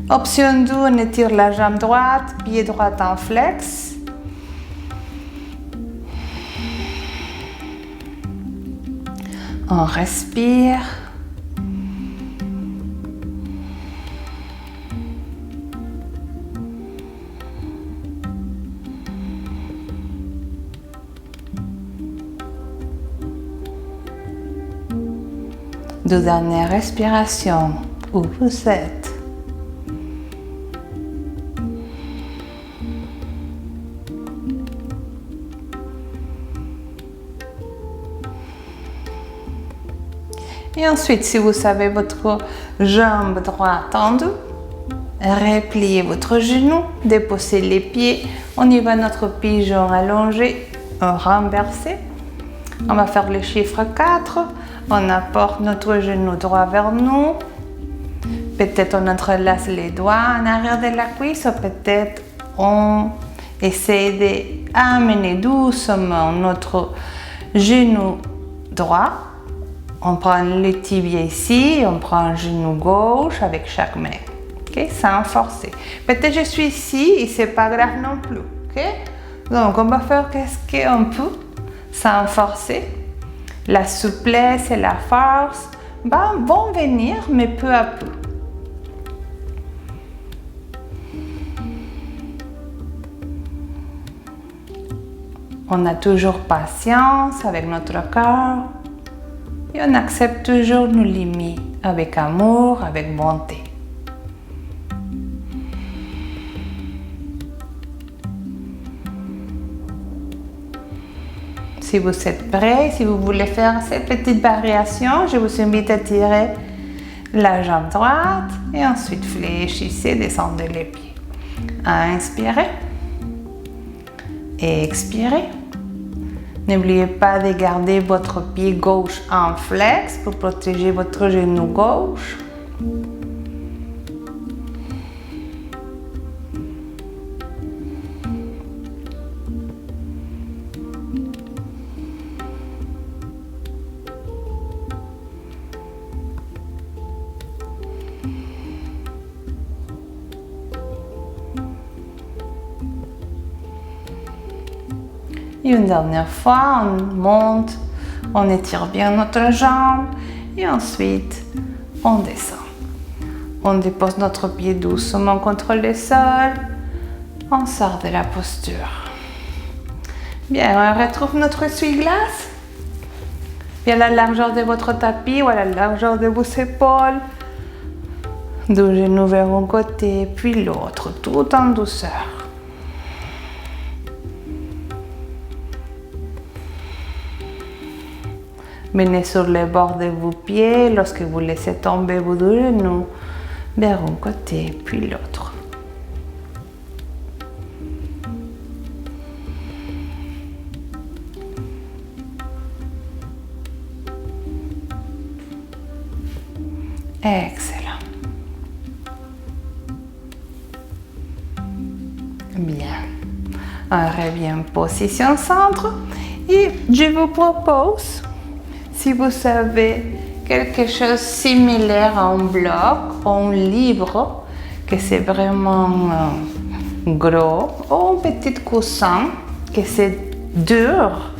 Speaker 1: Option 2, on étire la jambe droite, pied droit en flex. On respire. Deux dernières respirations où vous êtes. Et ensuite, si vous avez votre jambe droite tendue, repliez votre genou, déposez les pieds. On y va, notre pigeon allongé, renversé. On va faire le chiffre 4. On apporte notre genou droit vers nous. Peut-être on entrelace les doigts en arrière de la cuisse ou peut-être on essaie d'amener doucement notre genou droit. On prend le tibia ici, on prend le genou gauche avec chaque main. Okay? Sans forcer. Peut-être je suis ici et c'est pas grave non plus. Okay? Donc on va faire qu'est-ce qu'on peut sans forcer. La souplesse et la force vont venir, mais peu à peu. On a toujours patience avec notre corps et on accepte toujours nos limites avec amour, avec bonté. Si vous êtes prêt, si vous voulez faire cette petite variation, je vous invite à tirer la jambe droite et ensuite fléchissez, descendez les pieds. Inspirez et expirez. N'oubliez pas de garder votre pied gauche en flex pour protéger votre genou gauche. Et une dernière fois, on monte, on étire bien notre jambe et ensuite on descend. On dépose notre pied doucement contre le sol, on sort de la posture. Bien, on retrouve notre essuie-glace. Bien à la largeur de votre tapis ou à la largeur de vos épaules. Deux genoux vers un côté puis l'autre, tout en douceur. Venez sur les bords de vos pieds lorsque vous laissez tomber vos deux genoux vers un côté puis l'autre. Excellent. Bien. On revient en position centre et je vous propose, si vous avez quelque chose de similaire à un bloc ou un livre, que c'est vraiment gros, ou un petit coussin, que c'est dur,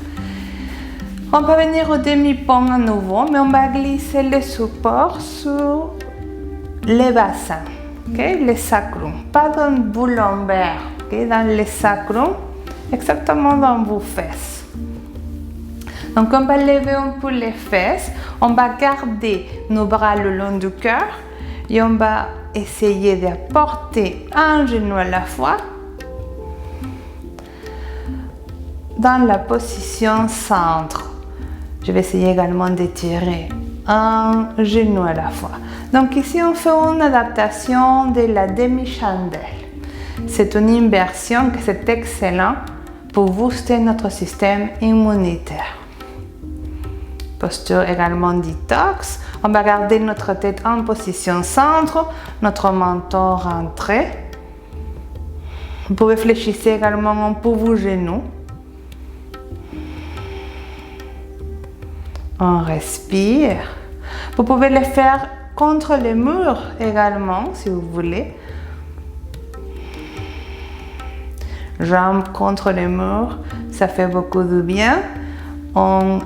Speaker 1: on va venir au demi-pont à nouveau, mais on va glisser le support sur les bassins, okay? Le sacrum, pas dans le bout lombaire, okay? Dans le sacrum, exactement dans vos fesses. Donc on va lever un peu les fesses, on va garder nos bras le long du cœur et on va essayer d'apporter un genou à la fois dans la position centre. Je vais essayer également d'étirer un genou à la fois. Donc ici, on fait une adaptation de la demi-chandelle. C'est une inversion que c'est excellent pour booster notre système immunitaire. Posture également détox. On va garder notre tête en position centre, notre menton rentré. Vous pouvez fléchir également un peu vos genoux. On respire. Vous pouvez le faire contre les murs également, si vous voulez. Jambes contre les murs, ça fait beaucoup de bien. On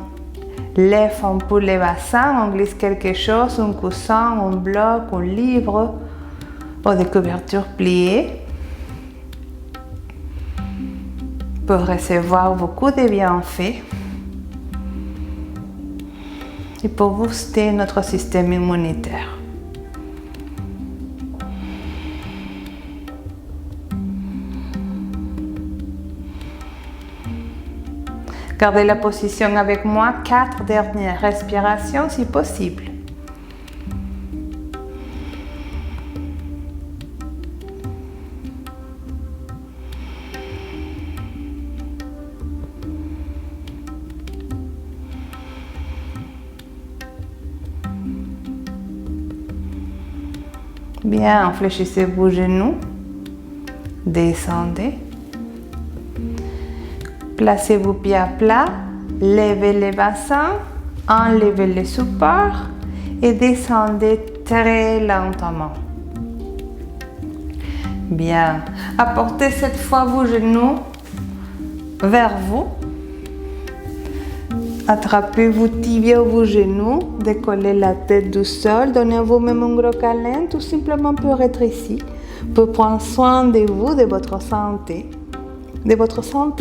Speaker 1: lève un peu les bassins, on glisse quelque chose, un coussin, un bloc, un livre ou des couvertures pliées pour recevoir beaucoup de bienfaits et pour booster notre système immunitaire. Gardez la position avec moi, 4 dernières respirations si possible. Bien, fléchissez vos genoux, descendez. Placez vos pieds à plat, levez les bassins, enlevez les supports et descendez très lentement. Bien, apportez cette fois vos genoux vers vous. Attrapez vos tibias ou vos genoux, décollez la tête du sol, donnez à vous-même un gros câlin, tout simplement pour être ici, pour prendre soin de vous, de votre santé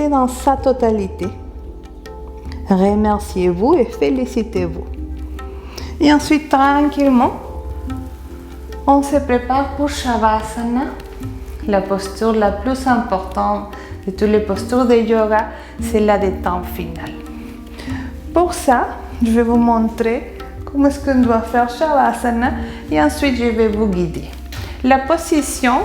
Speaker 1: dans sa totalité. Remerciez-vous et félicitez-vous. Et ensuite, tranquillement, on se prépare pour Shavasana, la posture la plus importante de toutes les postures de yoga, c'est la détente finale. Pour ça, je vais vous montrer comment est-ce qu'on doit faire Shavasana et ensuite je vais vous guider. La position,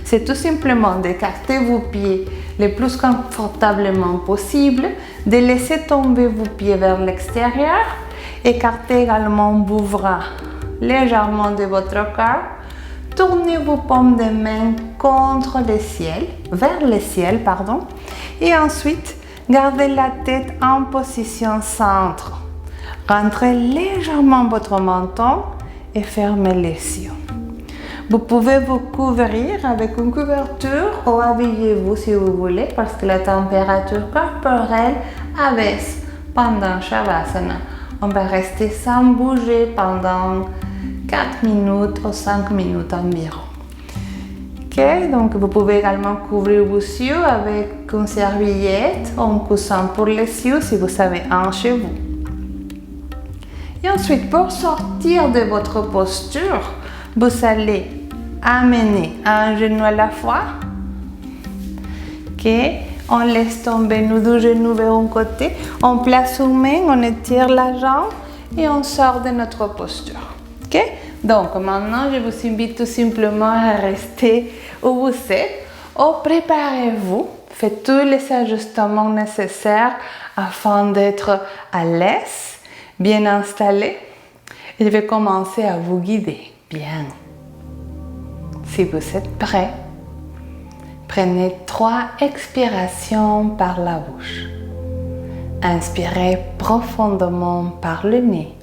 Speaker 1: c'est tout simplement d'écarter vos pieds le plus confortablement possible, de laisser tomber vos pieds vers l'extérieur, écartez également vos bras légèrement de votre corps, tournez vos paumes de main contre le ciel, vers le ciel, pardon, et ensuite, gardez la tête en position centre. Rentrez légèrement votre menton et fermez les yeux. Vous pouvez vous couvrir avec une couverture ou habillez-vous si vous voulez parce que la température corporelle abaisse pendant Shavasana. On va rester sans bouger pendant 4 minutes ou 5 minutes environ. Ok, donc vous pouvez également couvrir vos yeux avec une serviette ou un coussin pour les yeux si vous avez un chez vous. Et ensuite, pour sortir de votre posture, vous allez amener un genou à la fois. Ok, On laisse tomber nos deux genoux vers un côté. On place une main, on étire la jambe et on sort de notre posture. Ok? Donc maintenant, je vous invite tout simplement à rester où vous êtes. Ou préparez-vous. Faites tous les ajustements nécessaires afin d'être à l'aise, bien installé. Et je vais commencer à vous guider. Bien. Si vous êtes prêt, prenez 3 expirations par la bouche. Inspirez profondément par le nez.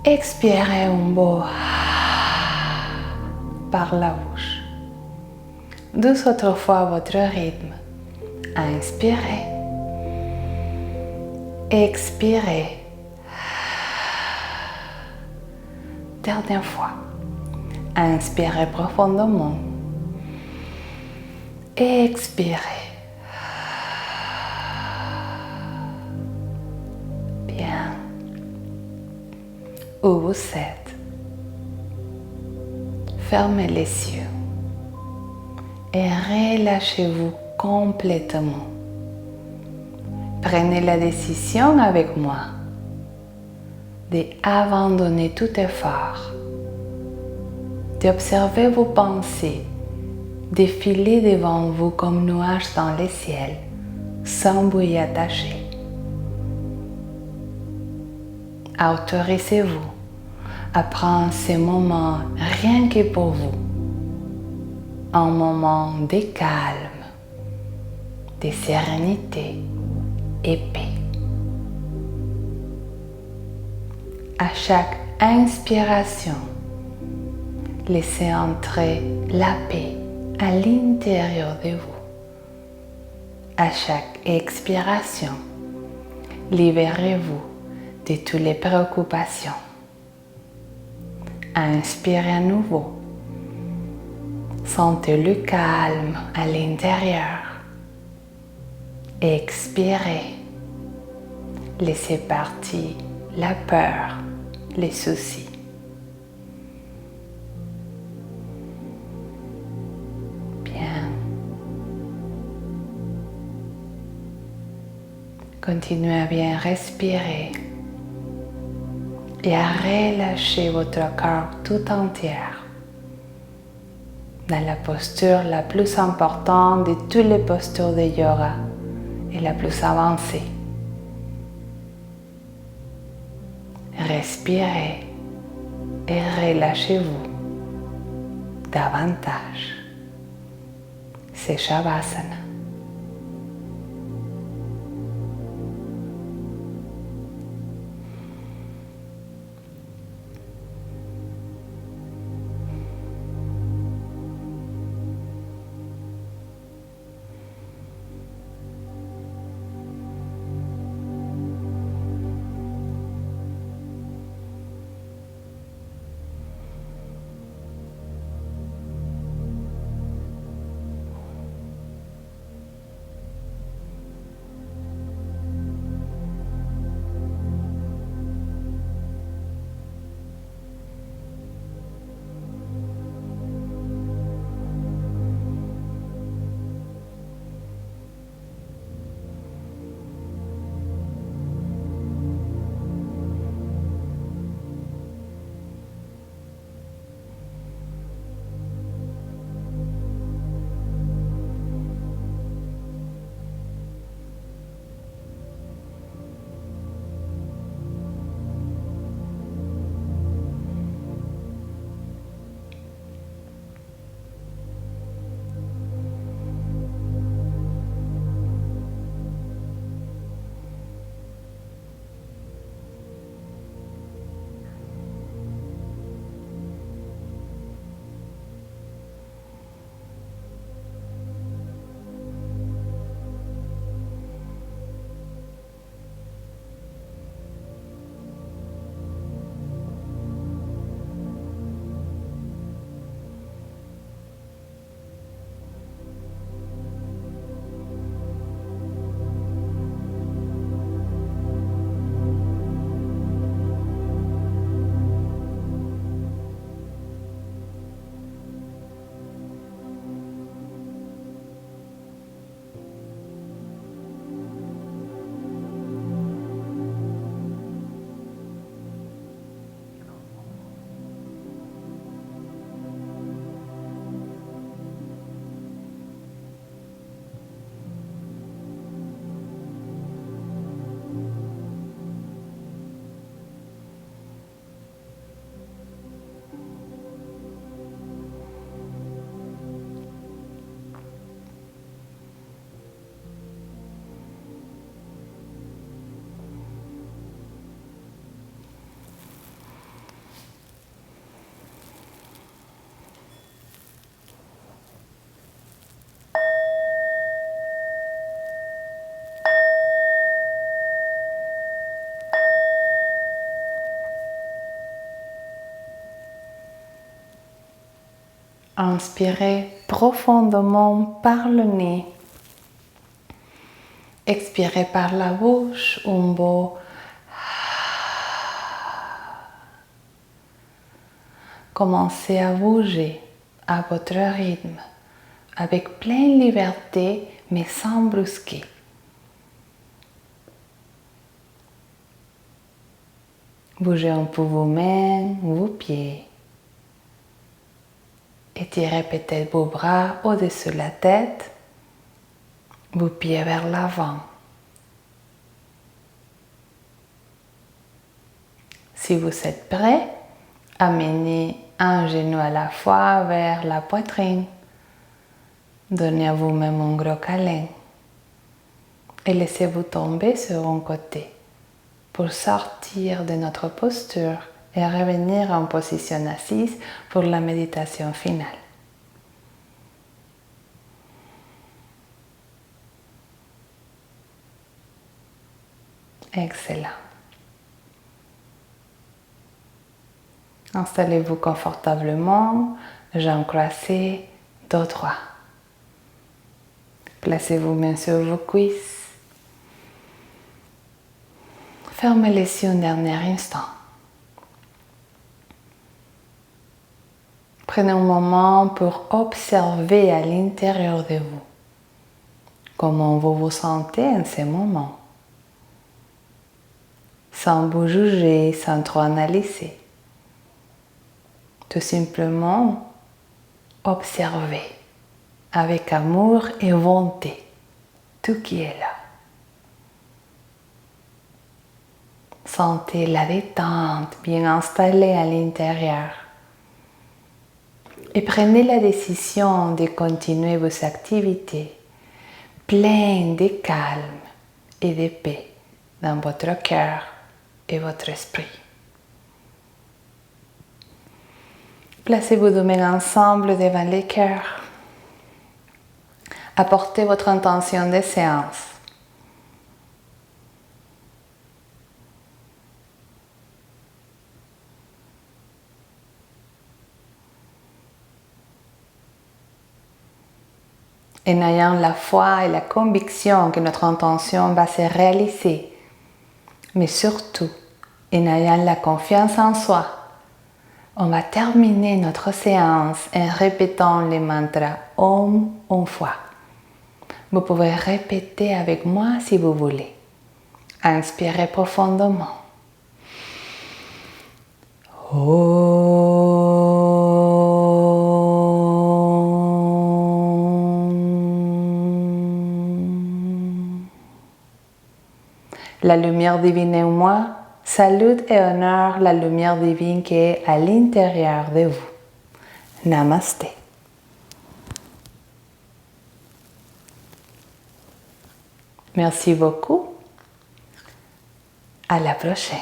Speaker 1: Expirez un beau par la bouche. 2 autres fois à votre rythme. Inspirez. Expirez. Dernière fois. Inspirez profondément. Expirez. Bien. Où vous êtes. Fermez les yeux et relâchez-vous complètement. Prenez la décision avec moi d'abandonner tout effort, d'observer vos pensées défiler devant vous comme nuages dans le ciel, sans vous y attacher. Autorisez-vous à prendre ces moments rien que pour vous, un moment de calme, de sérénité et paix. À chaque inspiration, laissez entrer la paix à l'intérieur de vous. À chaque expiration, libérez-vous de toutes les préoccupations. Inspirez à nouveau. Sentez le calme à l'intérieur. Expirez. Laissez partir la peur, les soucis. Continuez à bien respirer et à relâcher votre corps tout entier dans la posture la plus importante de toutes les postures de yoga et la plus avancée. Respirez et relâchez-vous davantage. C'est Shavasana. Inspirez profondément par le nez. Expirez par la bouche, un beau. Commencez à bouger à votre rythme, avec pleine liberté, mais sans brusquer. Bougez un peu vos mains, vos pieds. Étirez peut-être vos bras au-dessus de la tête, vos pieds vers l'avant. Si vous êtes prêt, amenez un genou à la fois vers la poitrine. Donnez à vous-même un gros câlin et laissez-vous tomber sur un côté pour sortir de notre posture et revenir en position assise pour la méditation finale. Excellent. Installez-vous confortablement, jambes croisées, dos droit. Placez vos mains sur vos cuisses. Fermez les yeux un dernier instant. Prenez un moment pour observer à l'intérieur de vous comment vous vous sentez en ce moment, sans vous juger, sans trop analyser. Tout simplement observer avec amour et bonté tout qui est là. Sentez la détente bien installée à l'intérieur. Et prenez la décision de continuer vos activités pleines de calme et de paix dans votre cœur et votre esprit. Placez vos deux mains ensemble devant le cœur. Apportez votre intention de séance. En ayant la foi et la conviction que notre intention va se réaliser, mais surtout en ayant la confiance en soi, on va terminer notre séance en répétant le mantra Om une fois. Vous pouvez répéter avec moi si vous voulez. Inspirez profondément. La lumière divine en moi salue et honore la lumière divine qui est à l'intérieur de vous. Namasté. Merci beaucoup. À la prochaine.